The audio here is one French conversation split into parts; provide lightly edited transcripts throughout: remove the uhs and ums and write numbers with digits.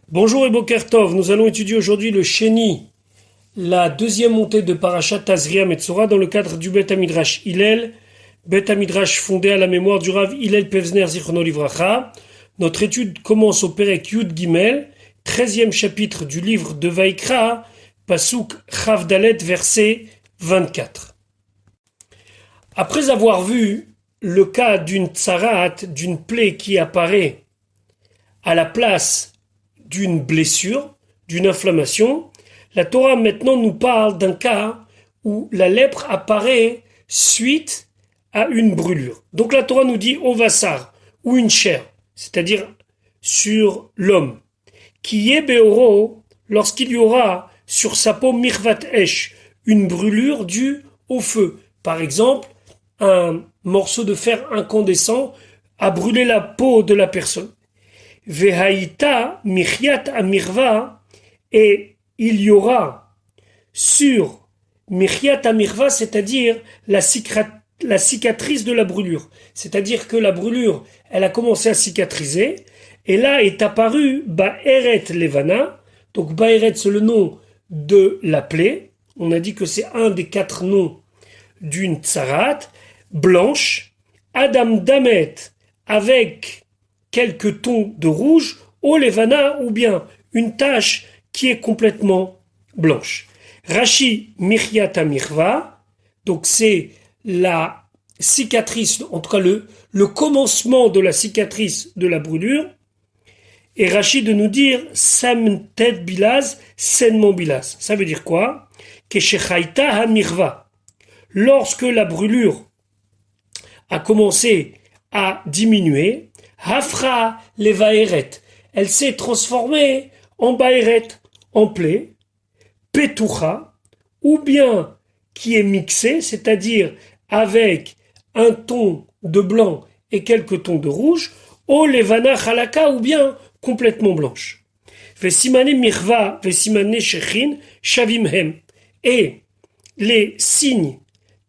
Bonjour et Boker Tov, nous allons étudier aujourd'hui le Sheni, la deuxième montée de Parashat Tazria Metzora dans le cadre du Bet HaMidrash Hillel, Bet HaMidrash fondé à la mémoire du Rav Hillel Pevzner Zichrono Livracha. Notre étude commence au Perek Yud Gimel, 13e chapitre du livre de Vaikra, Pasuk Chav Dalet, verset 24. Après avoir vu le cas d'une tsarat, d'une plaie qui apparaît à la place d'une blessure, d'une inflammation, la Torah maintenant nous parle d'un cas où la lèpre apparaît suite à une brûlure. Donc la Torah nous dit au vassar, ou une chair, c'est-à-dire sur l'homme, qui est beoro lorsqu'il y aura sur sa peau mirvat esh, une brûlure due au feu. Par exemple, un morceau de fer incandescent a brûlé la peau de la personne. Vehaïta michiat amirva, et il y aura sur michiat amirva, c'est-à-dire la cicatrice de la brûlure. C'est-à-dire que la brûlure, elle a commencé à cicatriser, et là est apparu Ba'eret Levana. Donc Ba'eret, c'est le nom de la plaie. On a dit que c'est un des 4 noms d'une tsarat, blanche, Adam Damet, avec quelques tons de rouge, au levana, ou bien une tache qui est complètement blanche. Rashi Michiata Mirva, donc c'est la cicatrice, en tout cas le commencement de la cicatrice de la brûlure. Et Rashi de nous dire Samtet Bilaz, Senmon Bilaz. Ça veut dire quoi? Keshechaita Hamirva. Lorsque la brûlure a commencé à diminuer, Hafra levaeret, elle s'est transformée en baeret, en plaie, petucha, ou bien qui est mixée, c'est-à-dire avec un ton de blanc et quelques tons de rouge, o levana chalaka, ou bien complètement blanche. Vesimane mirva, vesimane shechin, shavimhem. Et les signes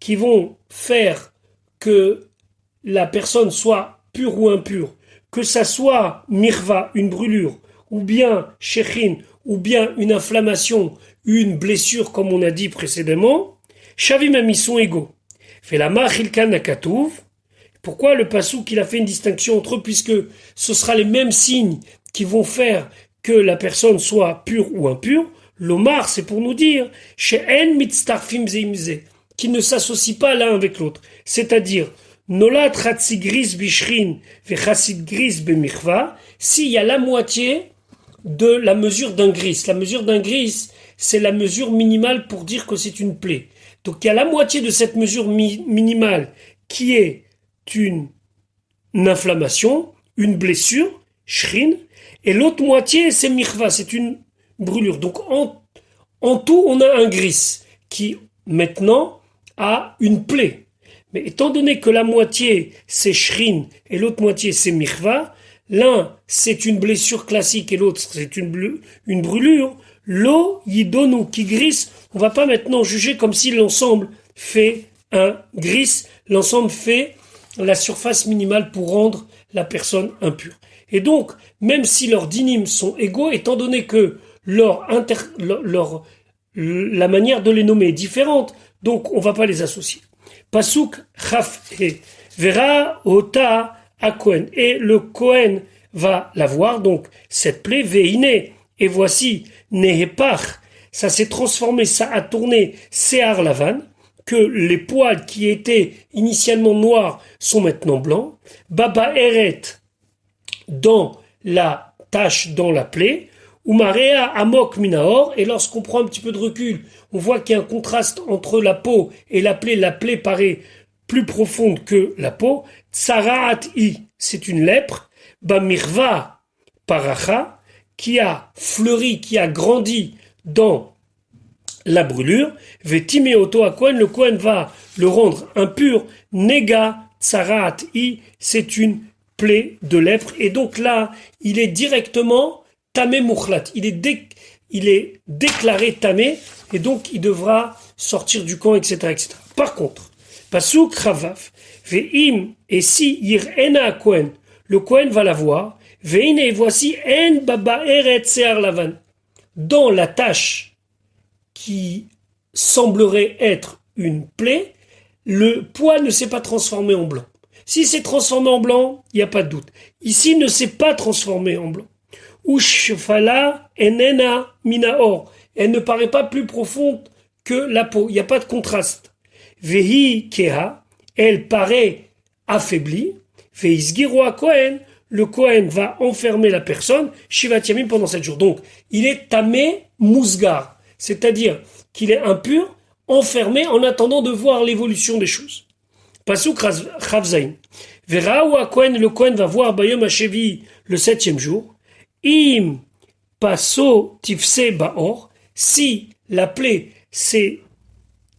qui vont faire que la personne soit pure ou impure, que ça soit mirva, une brûlure, ou bien shechin, ou bien une inflammation, une blessure, comme on a dit précédemment, shavimhem, ils sont égaux. Fait la machilkan nakatouv. Pourquoi le passouk qu'il a fait une distinction entre eux, puisque ce sera les mêmes signes qui vont faire que la personne soit pure ou impure. L'omar, c'est pour nous dire she'en mitztarfim zeimze, qui ne s'associent pas l'un avec l'autre. C'est-à-dire, nolat chatsi gris bishrin vechassid gris bemichva, s'il y a la moitié de la mesure d'un gris. La mesure d'un gris, c'est la mesure minimale pour dire que c'est une plaie. Donc il y a la moitié de cette mesure minimale qui est une inflammation, une blessure, shrin, et l'autre moitié c'est michva, c'est une brûlure. Donc en tout on a un gris qui maintenant a une plaie. Mais étant donné que la moitié c'est shrin et l'autre moitié c'est michva, l'un c'est une blessure classique et l'autre c'est une brûlure, l'eau yidonu qui gris, on va pas maintenant juger comme si l'ensemble fait un gris, l'ensemble fait la surface minimale pour rendre la personne impure. Et donc, même si leurs dynimes sont égaux, étant donné que la manière de les nommer est différente, donc on ne va pas les associer. Pasuk chaf he vera ota a Kohen, et le Kohen va la voir, donc cette plaie veine, et voici nehepach, ça s'est transformé, ça a tourné se'ar lavan, que les poils qui étaient initialement noirs sont maintenant blancs. Baba eret, dans la tache, dans la plaie. Umarea amok minaor, et lorsqu'on prend un petit peu de recul, on voit qu'il y a un contraste entre la peau et la plaie. La plaie paraît plus profonde que la peau. Tsaraat i, c'est une lèpre. Bamirva paracha, qui a fleuri, qui a grandi dans la brûlure. Vetimeoto à Kohen, le Kohen va le rendre impur. Nega tsaraat i, c'est une plaie de lèpre. Et donc là, il est directement tamé mouchlat. Il est déclaré tamé, et donc il devra sortir du camp, etc., etc. Par contre, pasuk chavav ve'im, et si yir'ena à Kohen, le Kohen va la voir, Veine, et voici en baba eret sear lavan. Dans la tache qui semblerait être une plaie, le poil ne s'est pas transformé en blanc. Si c'est transformé en blanc, il n'y a pas de doute. Ici, ne s'est pas transformé en blanc. Ushfala enena minaor. Elle ne paraît pas plus profonde que la peau. Il n'y a pas de contraste. Vehi keha. Elle paraît affaiblie. Veisgiru Kohen. Le Kohen va enfermer la personne, Shivat Yamim, pendant 7 jours. Donc, il est tamé mousgar, c'est-à-dire qu'il est impur, enfermé en attendant de voir l'évolution des choses. Pasuk Chavzaïn. Vera ou Kohen, le Kohen va voir Bayom Hashevi le 7e jour. Im paso tifse baor. Si la plaie s'est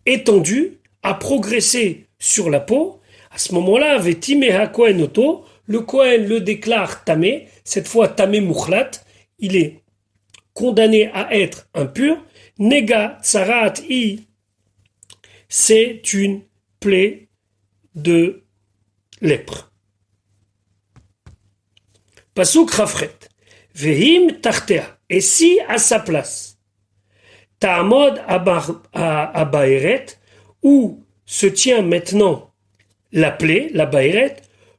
étendue, a progressé sur la peau, à ce moment-là, Vetimeha Kohen Oto, le Kohen le déclare tamé, cette fois tamé mouchlat, il est condamné à être impur. Nega tsarat i, c'est une plaie de lèpre. Pasuk rafret. Vehim tartea. Et si à sa place, ta'amod abaeret, où se tient maintenant la plaie, la baeret,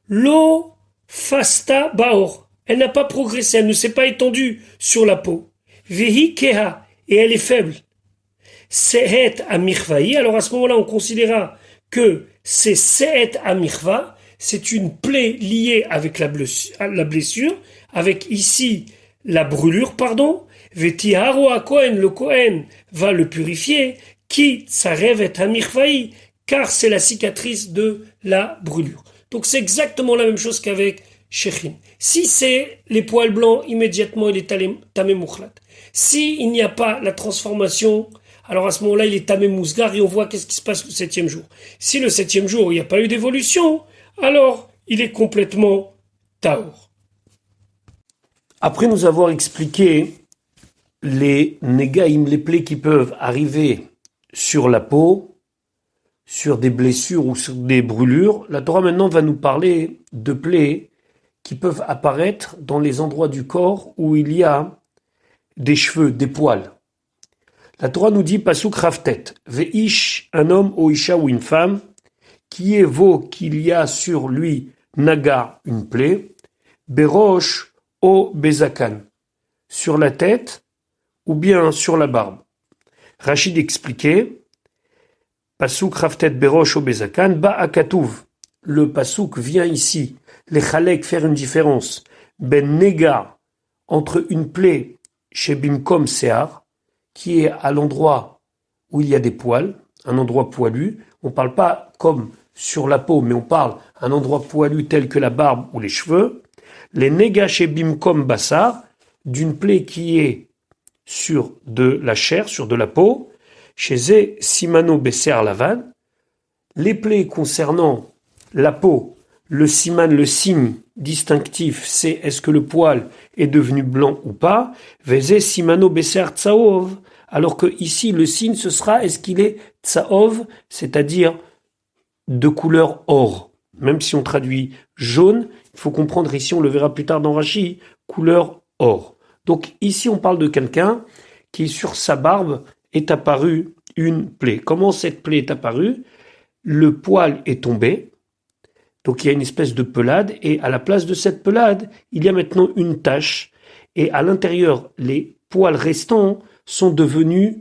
l'eau Fasta baor. Elle n'a pas progressé, elle ne s'est pas étendue sur la peau. Vehi keha. Et elle est faible. Sehet amirvaï. Alors à ce moment-là, on considérera que c'est sehet amirva. C'est une plaie liée avec la blessure, avec ici la brûlure, pardon. Vetiharu a Kohen. Le Kohen va le purifier. Ki tsarevet amirvaï. Car c'est la cicatrice de la brûlure. Donc c'est exactement la même chose qu'avec Shechin. Si c'est les poils blancs, immédiatement il est tamé mouchlat. Si il n'y a pas la transformation, alors à ce moment-là il est tamé mousgar et on voit qu'est-ce qui se passe le 7e jour. Si le 7e jour il n'y a pas eu d'évolution, alors il est complètement taor. Après nous avoir expliqué les négaïm, les plaies qui peuvent arriver sur la peau, sur des blessures ou sur des brûlures, la Torah maintenant va nous parler de plaies qui peuvent apparaître dans les endroits du corps où il y a des cheveux, des poils. La Torah nous dit, Pasuk Raftet, Veish, un homme, ou Isha ou une femme, qui évoque qu'il y a sur lui, Naga, une plaie, Berosh, o Bezakan, sur la tête ou bien sur la barbe. Rachid expliquait, Pasuk Raftet Berosh o Bezakan, Ba'akatouv. Le Pasuk vient ici, les Chalek, faire une différence. Ben Nega, entre une plaie chez Bimkom Sear, qui est à l'endroit où il y a des poils, un endroit poilu. On ne parle pas comme sur la peau, mais on parle un endroit poilu tel que la barbe ou les cheveux. Les Nega chez Bimkom Bassar, d'une plaie qui est sur de la chair, sur de la peau. Chez Zé Simano Besser Lavan, les plaies concernant la peau, le siman, le signe distinctif, c'est est-ce que le poil est devenu blanc ou pas. Vezé Simano Besser Tsaov, alors que ici le signe ce sera est-ce qu'il est Tsaov, c'est-à-dire de couleur or. Même si on traduit jaune, il faut comprendre ici, on le verra plus tard dans Rashi, couleur or. Donc ici on parle de quelqu'un qui sur sa barbe est apparue une plaie. Comment cette plaie est apparue? Le poil est tombé, donc il y a une espèce de pelade, et à la place de cette pelade, il y a maintenant une tache, et à l'intérieur, les poils restants sont devenus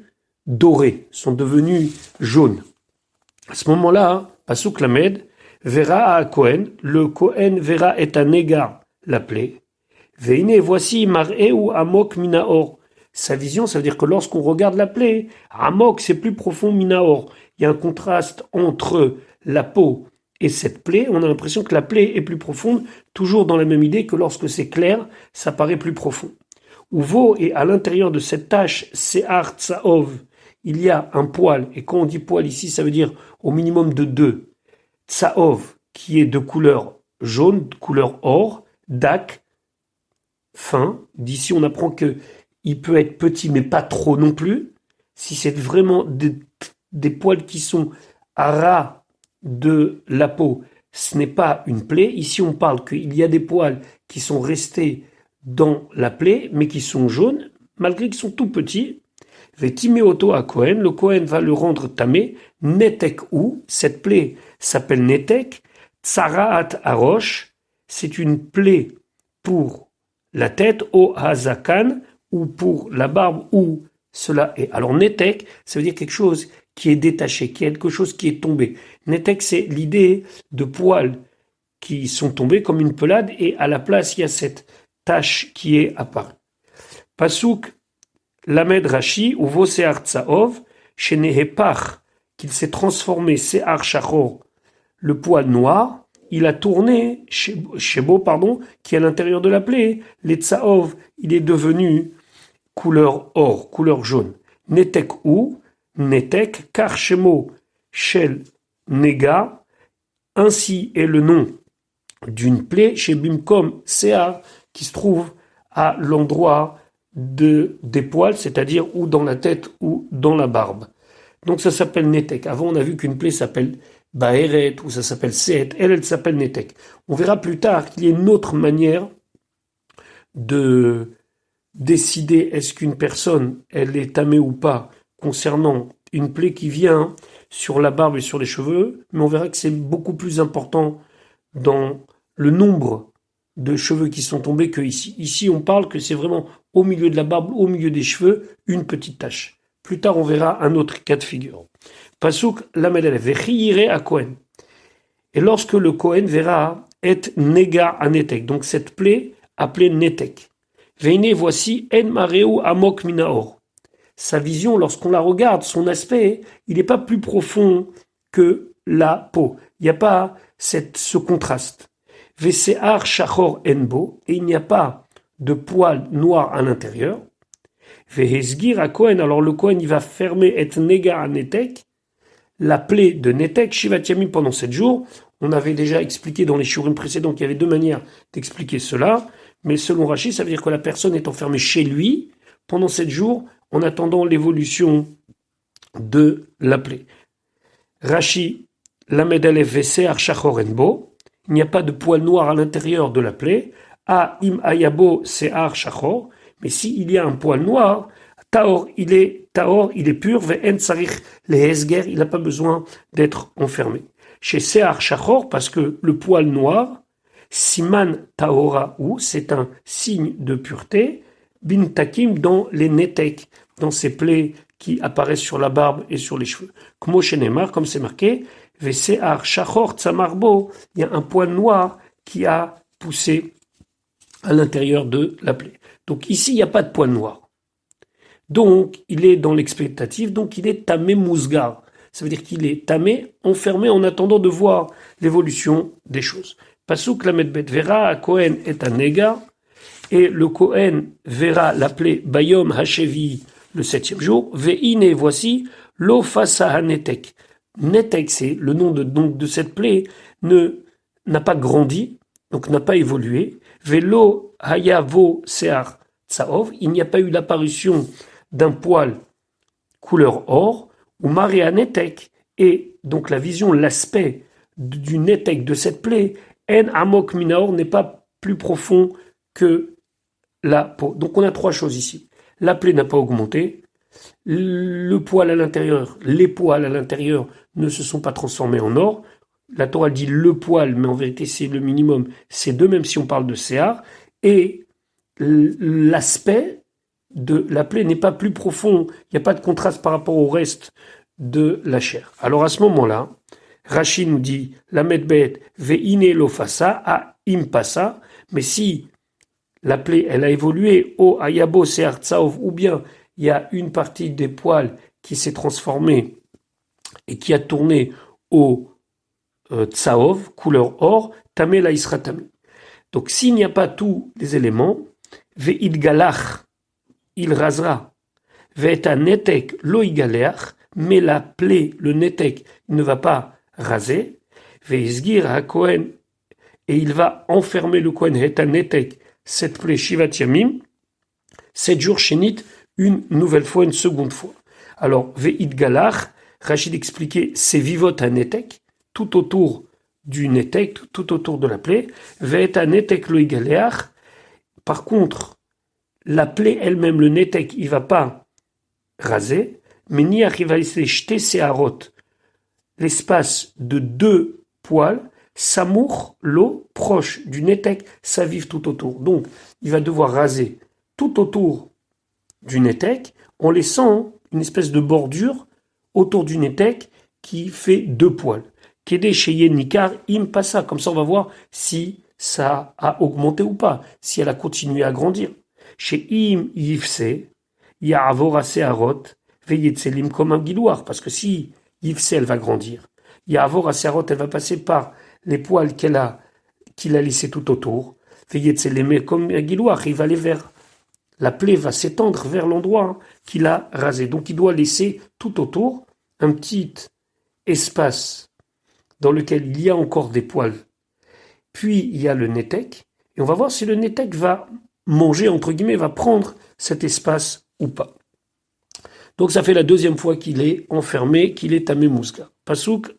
dorés, sont devenus jaunes. À ce moment-là, Pasuk Lamed, verra à Kohen, le Kohen verra et à Nega la plaie. Veine, voici mar'e ou amok minaor. Sa vision, ça veut dire que lorsqu'on regarde la plaie, amok, c'est plus profond minaor. Il y a un contraste entre la peau et cette plaie. On a l'impression que la plaie est plus profonde, toujours dans la même idée que lorsque c'est clair, ça paraît plus profond. Uvo, et à l'intérieur de cette tache, se'ar tsaov, il y a un poil. Et quand on dit poil ici, ça veut dire au minimum de 2. Tsaov, qui est de couleur jaune, de couleur or, dak, fin. D'ici, on apprend que il peut être petit, mais pas trop non plus. Si c'est vraiment des poils qui sont à ras de la peau, ce n'est pas une plaie. Ici, on parle qu'il y a des poils qui sont restés dans la plaie, mais qui sont jaunes, malgré qu'ils sont tout petits. Vetimeoto à Kohen, le Kohen va le rendre tamé, netek ou, cette plaie s'appelle netek, tsaraat arosh, c'est une plaie pour la tête, au hazakan, ou pour la barbe, ou cela est. Alors netek, ça veut dire quelque chose qui est détaché, quelque chose qui est tombé. Netek, c'est l'idée de poils qui sont tombés comme une pelade, et à la place, il y a cette tache qui est apparue. Pasuk Lamed Rashi, ou Vosear Tsaov, chez Nehepach, qu'il s'est transformé, Sear Shachor, le poil noir, il a tourné, Shebo, qui est à l'intérieur de la plaie, les Tsaov, il est devenu couleur or, couleur jaune. Netek ou, Netek, car Shemo, Shel Nega, ainsi est le nom d'une plaie chez Bimkom Sear, qui se trouve à l'endroit des poils, c'est-à-dire ou dans la tête ou dans la barbe. Donc ça s'appelle Netek. Avant, on a vu qu'une plaie s'appelle Baeret ou ça s'appelle Seet. Elle s'appelle Netek. On verra plus tard qu'il y a une autre manière de décider est-ce qu'une personne, elle est tamée ou pas, concernant une plaie qui vient sur la barbe et sur les cheveux, mais on verra que c'est beaucoup plus important dans le nombre de cheveux qui sont tombés que ici. Ici, on parle que c'est vraiment au milieu de la barbe, au milieu des cheveux, une petite tache. Plus tard, on verra un autre cas de figure. Pasuk Lamed Aleph, Vechiyire à Kohen. Et lorsque le Kohen verra et nega anetek, donc cette plaie appelée netek. Veine, voici en mareu amok minaor. Sa vision, lorsqu'on la regarde, son aspect, il n'est pas plus profond que la peau. Il n'y a pas ce contraste. Vesear shachor enbo, et il n'y a pas de poils noirs à l'intérieur. Vehesgir à Kohen, alors le Kohen il va fermer et nega anetek, la plaie de Netek, Shivat Yamim pendant 7 jours. On avait déjà expliqué dans les shurim précédents qu'il y avait 2 manières d'expliquer cela, mais selon Rashi, ça veut dire que la personne est enfermée chez lui pendant 7 jours en attendant l'évolution de la plaie. Rashi, Lamed Aleph Vesear Shachor Enbo, il n'y a pas de poil noir à l'intérieur de la plaie. A im ayabo sear shachor, mais s'il y a un poil noir, taor, il est pur, ve'en sarich lehesger, il n'a pas besoin d'être enfermé. Chez sear shachor, parce que le poil noir, siman taora ou, c'est un signe de pureté, bin takim dans les netek, dans ces plaies qui apparaissent sur la barbe et sur les cheveux. Kmo shenemar, comme c'est marqué, ve'sear shachor tzamarbo, il y a un poil noir qui a poussé à l'intérieur de la plaie. Donc ici, il n'y a pas de poil noir. Donc, il est dans l'expectative, donc il est tamé mousgar. Ça veut dire qu'il est tamé, enfermé en attendant de voir l'évolution des choses. Pasuk Lamed Bet verra à Kohen et à Nega, et le Kohen verra la plaie Bayom Hashevi le 7e jour. Ve'ine, voici, lo fasa hanetek. Netek, c'est le nom de cette plaie, n'a pas grandi, donc n'a pas évolué. Velo hayavo sear tsaov, il n'y a pas eu l'apparition d'un poil couleur or, ou maria netek, et donc la vision, l'aspect du netek de cette plaie, en amok minaor, n'est pas plus profond que la peau. Donc on a 3 choses ici. La plaie n'a pas augmenté, le poil à l'intérieur, les poils à l'intérieur ne se sont pas transformés en or. La Torah dit le poil, mais en vérité c'est le minimum, c'est 2, même si on parle de séar, et l'aspect de la plaie n'est pas plus profond, il n'y a pas de contraste par rapport au reste de la chair. Alors à ce moment-là, Rashi nous dit, la medbet ve'ine lo fasa a impasa, mais si la plaie elle a évolué au ayabo sear tsaov, ou bien il y a une partie des poils qui s'est transformée et qui a tourné au tsaov, couleur or, tamé la isra tamé. Donc s'il n'y a pas tous les éléments, ve'id galach, il rasera, ve'eta netek lo igaleach, mais la plaie, le netek, il ne va pas raser, ve'izgir ha kohen, et il va enfermer le kohen, ve'eta netek, cette plaie shivat yamim, 7 jours shénit, une nouvelle fois, une seconde fois. Alors, ve'id galach, Rachid expliquait, c'est vivot à netek, tout autour du netek, tout autour de la plaie, ve'eta netek lo igaleach, Par contre, la plaie elle-même, le netek, il va pas raser, mais ni arrive à laisser jeter ses harotes. L'espace de 2 poils, samour, l'eau, proche du netek, s'avive tout autour. Donc, il va devoir raser tout autour du netek en laissant une espèce de bordure autour du netek qui fait 2 poils. Kede sheye nikar im passa. Comme ça, on va voir si ça a augmenté ou pas, si elle a continué à grandir. Chez im yifse, ya'avor seharot, veyetzelim comme un guiloir. Parce que si yifse, elle va grandir. Ya'avor seharot, elle va passer par les poils qu'il a laissés tout autour. Veyetzelim comme un guiloir, il va aller vers. La plaie va s'étendre vers l'endroit qu'il a rasé. Donc il doit laisser tout autour un petit espace dans lequel il y a encore des poils. Puis il y a le netek, et on va voir si le netek va manger, entre guillemets, va prendre cet espace ou pas. Donc ça fait la deuxième fois qu'il est enfermé, qu'il est tamé mouska. Pasuk,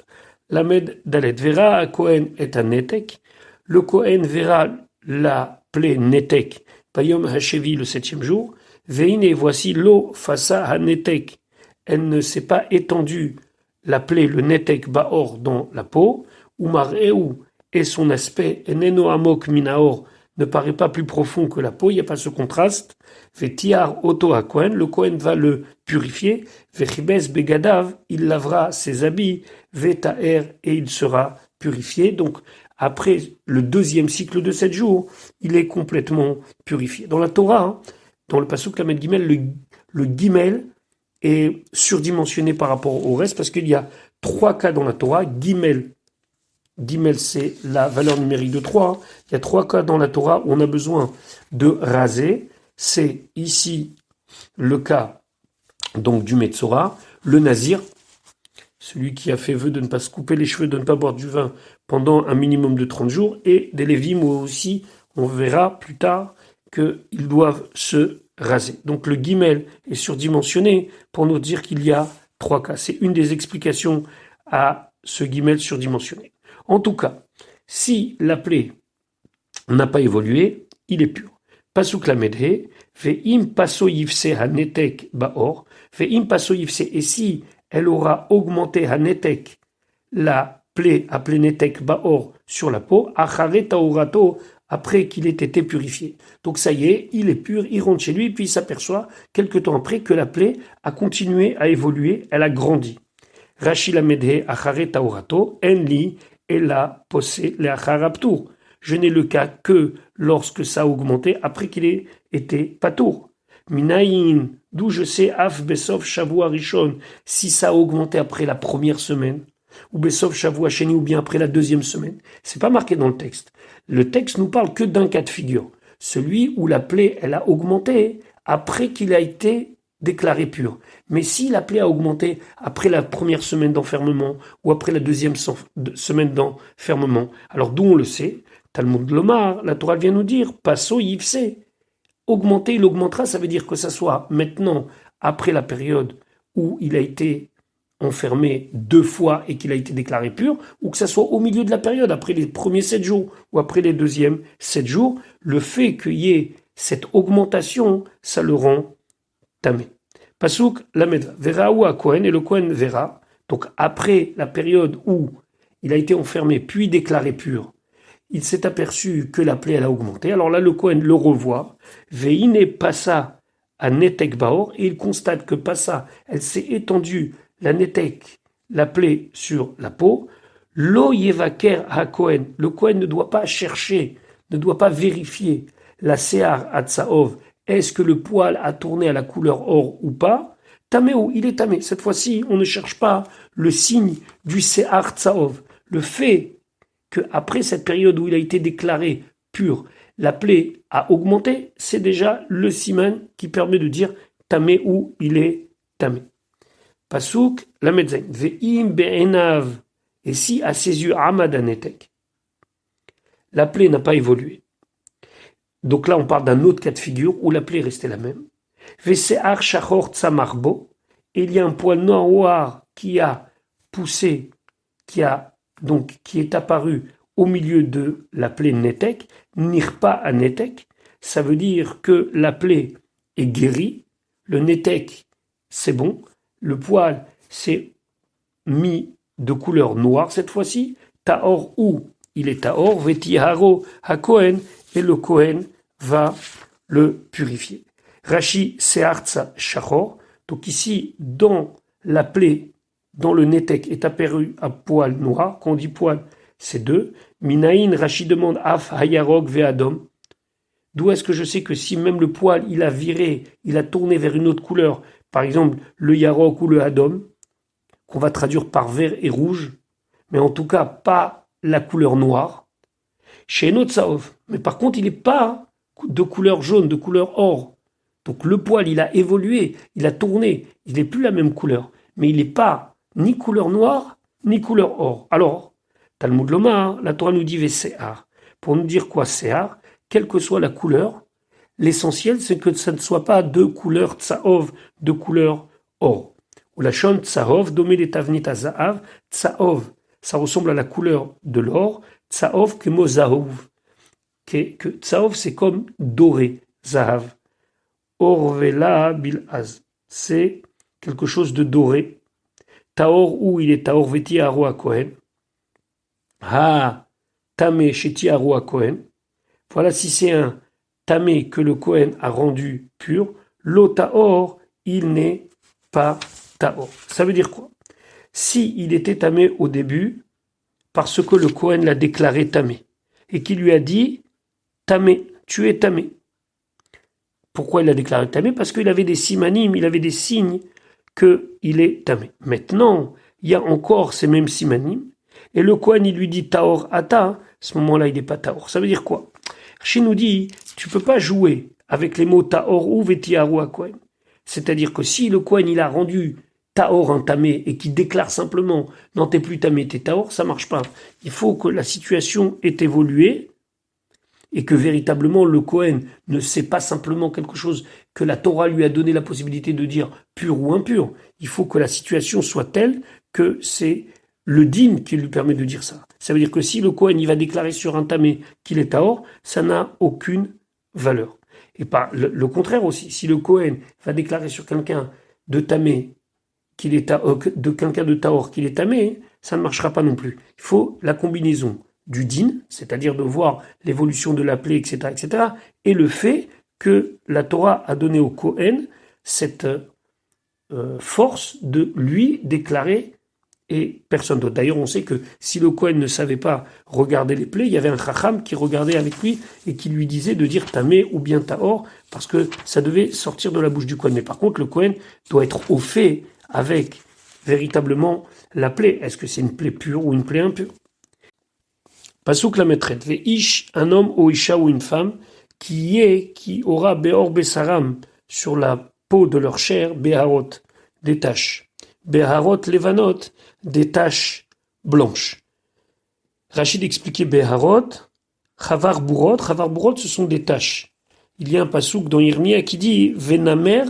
lamed dalet. Vera Kohen est un netek. Le Kohen verra la plaie netek, payom hachevi le 7e jour. Veine, et voici l'eau fassa ha netek. Elle ne s'est pas étendue, la plaie, le netek baor dans la peau. Umar et son aspect, eneno amok minaor, ne paraît pas plus profond que la peau, il n'y a pas ce contraste. Vetiar oto a Kohen, le Kohen va le purifier. Vechibes begadav, il lavera ses habits. Vetaer, et il sera purifié. Donc, après le deuxième cycle de 7 jours, il est complètement purifié. Dans la Torah, dans le pasuk Lamed Gimel, le Gimel est surdimensionné par rapport au reste, parce qu'il y a 3 cas dans la Torah. Gimel, c'est la valeur numérique de 3. Il y a 3 cas dans la Torah où on a besoin de raser. C'est ici le cas donc du Metzora, le Nazir, celui qui a fait vœu de ne pas se couper les cheveux, de ne pas boire du vin pendant un minimum de 30 jours, et des Lévim où aussi on verra plus tard qu'ils doivent se raser. Donc le Gimel est surdimensionné pour nous dire qu'il y a 3 cas. C'est une des explications à ce Gimel surdimensionné. En tout cas, si la plaie n'a pas évolué, il est pur. Pasuk lamedhe, ve'im paso yifse hanetek baor, ve'im paso yifse, et si elle aura augmenté hanetek, la plaie appelée netek baor sur la peau, achare taorato, après qu'il ait été purifié. Donc ça y est, il est pur, il rentre chez lui, puis il s'aperçoit quelque temps après que la plaie a continué à évoluer, elle a grandi. Rashi lamedhe achare taorato, enli, et la possé les acharaptour. Je n'ai le cas que lorsque ça a augmenté après qu'il ait été patour. Minaïn, d'où je sais, af besov shavua rishon, si ça a augmenté après la première semaine, ou besov shavua sheni, ou bien après la deuxième semaine. C'est pas marqué dans le texte. Le texte nous parle que d'un cas de figure. Celui où la plaie, elle a augmenté après qu'il a été déclaré pur. Mais si la plaie a augmenté après la première semaine d'enfermement ou après la deuxième semaine d'enfermement, alors d'où on le sait, Talmud Lomar, la Torah vient nous dire, passo yifse. Augmenter, il augmentera, ça veut dire que ça soit maintenant, après la période où il a été enfermé 2 fois et qu'il a été déclaré pur, ou que ça soit au milieu de la période, après les premiers 7 jours ou après les deuxièmes 7 jours, le fait qu'il y ait cette augmentation, ça le rend tamé. Pasuk lamed vera ou à Kohen, et le Kohen verra, donc après la période où il a été enfermé puis déclaré pur, il s'est aperçu que la plaie elle a augmenté. Alors là, le Kohen le revoit, veine passa à netek baor, et il constate que passa, elle s'est étendue, la netek, la plaie sur la peau. Lo yevaker ha Kohen, le Kohen ne doit pas chercher, ne doit pas vérifier la sear atsaov. Est-ce que le poil a tourné à la couleur or ou pas? Taméo, il est tamé. Cette fois-ci, on ne cherche pas le signe du sear tsaov. Le fait qu'après cette période où il a été déclaré pur, la plaie a augmenté, c'est déjà le siman qui permet de dire tamé ou il est tamé. Pasuk, la medzain, ve'im be'enav, et si à ses yeux amadanetek, la plaie n'a pas évolué. Donc là, on parle d'un autre cas de figure où la plaie est restée la même. Vese'ar shachor tsamarbo, et il y a un poil noir qui a poussé, qui est apparu au milieu de la plaie netek, nirpa à netek, ça veut dire que la plaie est guérie, le netek, c'est bon, le poil, c'est mis de couleur noire cette fois-ci, Tahor ou il est Tahor, Vetiharo ha Kohen, et le Kohen va le purifier. Rashi Seartsa Shachor, donc ici, dans la plaie, dans le netek, est apparu un poil noir, quand on dit poil, c'est deux. Minaïn, Rashi demande Af Hayarok Ve'adom. D'où est-ce que je sais que si même le poil, il a viré, il a tourné vers une autre couleur, par exemple le Yarok ou le Adom, qu'on va traduire par vert et rouge, mais en tout cas pas la couleur noire, chez Notsaov. Mais par contre, il n'est pas de couleur jaune, de couleur or. Donc le poil, il a évolué, il a tourné, il n'est plus la même couleur, mais il n'est pas ni couleur noire, ni couleur or. Alors, Talmud Lomar, la Torah nous dit Vesear. Pour nous dire quoi, Sear, quelle que soit la couleur, l'essentiel, c'est que ça ne soit pas de couleur tsaov, de couleur or. Ou la shon tsaov, domé les tavnit à zaav, tsaov, ça ressemble à la couleur de l'or, tsaov kemo zaov. Que tsaov, c'est comme doré, zahav. Orvela bilaz, c'est quelque chose de doré. Taor, où il est taor veti aroa kohen. Ha, tamé sheti aroa kohen. Voilà si c'est un tamé que le Kohen a rendu pur, lo taor, il n'est pas taor. Ça veut dire quoi? Si il était tamé au début, parce que le Kohen l'a déclaré tamé, et qu'il lui a dit, tamé, tu es tamé. Pourquoi il l'a déclaré tamé? Parce qu'il avait des simanim, il avait des signes qu'il est tamé. Maintenant, il y a encore ces mêmes simanim, et le Kohen, il lui dit taor ata, à ce moment-là, il n'est pas taor. Ça veut dire quoi? Rashi nous dit, tu peux pas jouer avec les mots Tahor ou Vetiaru à Kohen. C'est-à-dire que si le Kohen, il a rendu Tahor un tamé et qu'il déclare simplement, non, t'es plus tamé, t'es Tahor, ça marche pas. Il faut que la situation ait évolué et que véritablement le Kohen ne sait pas simplement quelque chose que la Torah lui a donné la possibilité de dire pur ou impur. Il faut que la situation soit telle que c'est le din qui lui permet de dire ça. Ça veut dire que si le Kohen il va déclarer sur un tamé qu'il est tahor, ça n'a aucune valeur. Et pas le contraire aussi. Si le Kohen va déclarer sur quelqu'un de tamé qu'il est de quelqu'un de tahor qu'il est tamé, ça ne marchera pas non plus. Il faut la combinaison du din, c'est-à-dire de voir l'évolution de la plaie, etc., et le fait que la Torah a donné au Kohen cette force de lui déclarer et personne d'autre. D'ailleurs, on sait que si le Kohen ne savait pas regarder les plaies, il y avait un chacham qui regardait avec lui et qui lui disait de dire tamé ou bien tahor, parce que ça devait sortir de la bouche du Kohen. Mais par contre, le Kohen doit être au fait avec véritablement la plaie. Est-ce que c'est une plaie pure ou une plaie impure? Pasouk la maîtrette. Ve'ish, un homme ou isha ou une femme, qui aura beor besaram sur la peau de leur chair, beharot, des taches. Beharot levanot, des taches blanches. Rachid expliquait Beharot, Chavar Burot, ce sont des taches. Il y a un pasouk dans Yirmia qui dit Venamer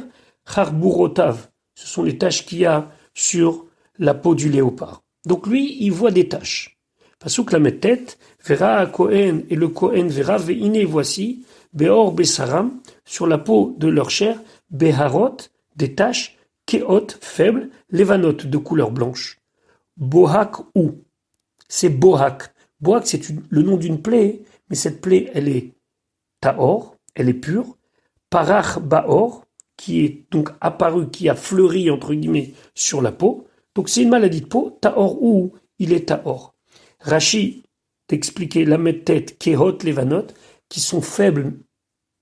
Charburotav. Ce sont les taches qu'il y a sur la peau du léopard. Donc lui, il voit des taches. Pasouk la met tête, verra à Kohen, et le Kohen verra, veine, voici, Beor Besaram, sur la peau de leur chair, Beharot, des taches, Keot, faibles, Levanot, de couleur blanche. Bohak ou, c'est Bohak. Bohak, c'est le nom d'une plaie, mais cette plaie, elle est Tahor, elle est pure. Parach Baor, qui est donc apparu, qui a fleuri, entre guillemets, sur la peau. Donc c'est une maladie de peau. Tahor ou, il est Tahor. Rashi t'expliquait la tête Kehot, Levanot, qui sont faibles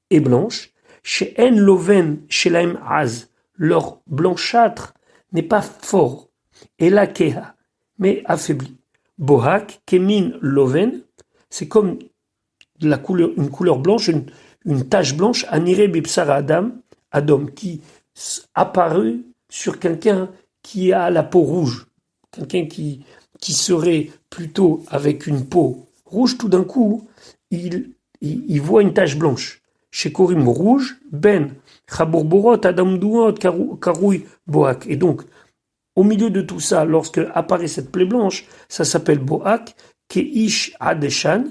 et blanches. Chez En Loven, chez Laim Az, leur blanchâtre n'est pas fort. Et la Keha, mais affaibli. Bohak, Kemin, Loven, c'est comme une couleur blanche, une tache blanche, Anire Bipsara Adam, qui apparut sur quelqu'un qui a la peau rouge. Quelqu'un qui serait plutôt avec une peau rouge, tout d'un coup, il voit une tache blanche. Chez Korim rouge, Ben, Chabourborot, Adam Douot, Karoui, Bohak. Et donc, au milieu de tout ça, lorsque apparaît cette plaie blanche, ça s'appelle Bohak, Keish Adeshan.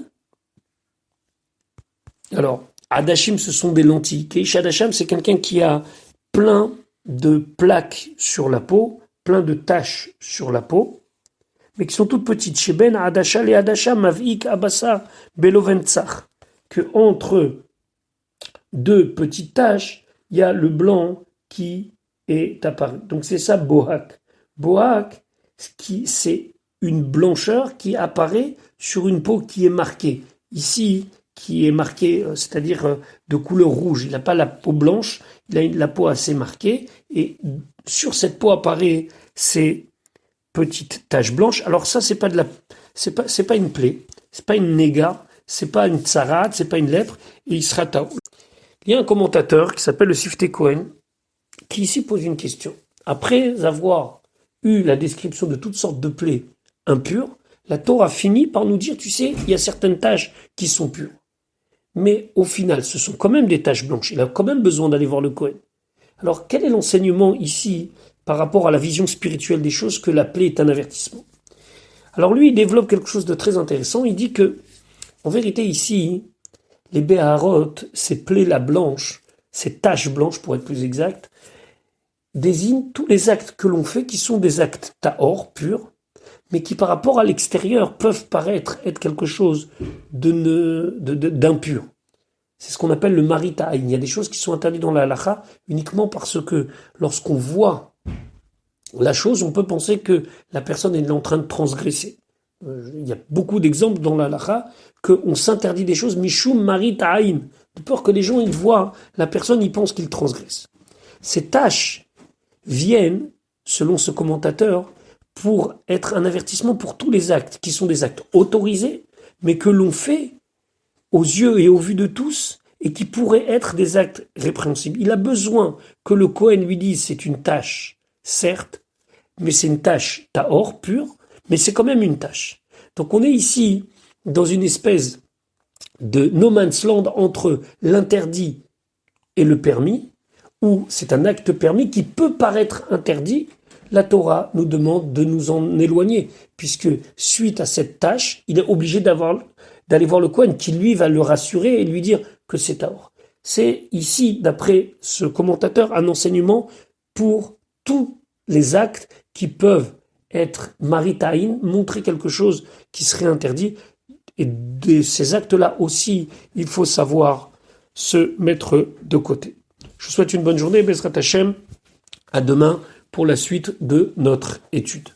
Alors, Adashim, ce sont des lentilles. Keish Adasham, c'est quelqu'un qui a plein de plaques sur la peau, plein de taches sur la peau, mais qui sont toutes petites. Sheben Adasha et Adasham, Mavik Abasa Beloventsach. Que entre deux petites taches, il y a le blanc qui est apparu. Donc c'est ça, Bohak. Bohak, c'est une blancheur qui apparaît sur une peau qui est marquée. Ici, qui est marquée, c'est-à-dire de couleur rouge. Il n'a pas la peau blanche, il a la peau assez marquée. Et sur cette peau apparaît ces petites taches blanches. Alors ça, c'est pas une plaie, c'est pas une néga, c'est pas une tsarade, c'est pas une lèpre, et il sera taou. Il y a un commentateur qui s'appelle le Sifte Cohen, qui ici pose une question. Après avoir eu la description de toutes sortes de plaies impures, la Torah finit par nous dire, tu sais, il y a certaines taches qui sont pures. Mais au final, ce sont quand même des taches blanches. Il a quand même besoin d'aller voir le Cohen. Alors, quel est l'enseignement ici par rapport à la vision spirituelle des choses que la plaie est un avertissement? Alors lui, il développe quelque chose de très intéressant. Il dit que, en vérité, ici, les béharot, ces plaies-là blanches, ces taches blanches pour être plus exact, désignent tous les actes que l'on fait qui sont des actes tahor, purs, mais qui par rapport à l'extérieur peuvent paraître être quelque chose d'impur. C'est ce qu'on appelle le maritaïn. Il y a des choses qui sont interdites dans la halakha uniquement parce que lorsqu'on voit la chose, on peut penser que la personne est en train de transgresser. Il y a beaucoup d'exemples dans la halakha qu'on s'interdit des choses, mishum maritaïn, de peur que les gens ils voient la personne, ils pensent qu'il transgresse. Ces tâches viennent, selon ce commentateur, pour être un avertissement pour tous les actes qui sont des actes autorisés, mais que l'on fait aux yeux et au vu de tous, et qui pourraient être des actes répréhensibles. Il a besoin que le Cohen lui dise c'est une tâche, certes, mais c'est une tâche tahor, pure, mais c'est quand même une tâche. Donc on est ici dans une espèce de no man's land entre l'interdit et le permis, où c'est un acte permis qui peut paraître interdit. La Torah nous demande de nous en éloigner, puisque suite à cette tâche, il est obligé d'aller voir le Kohen, qui lui va le rassurer et lui dire que c'est tahor. C'est ici, d'après ce commentateur, un enseignement pour tous les actes qui peuvent être maritaïn, montrer quelque chose qui serait interdit. Et de ces actes-là aussi, il faut savoir se mettre de côté. Je vous souhaite une bonne journée, Bezrat Hashem. À demain pour la suite de notre étude.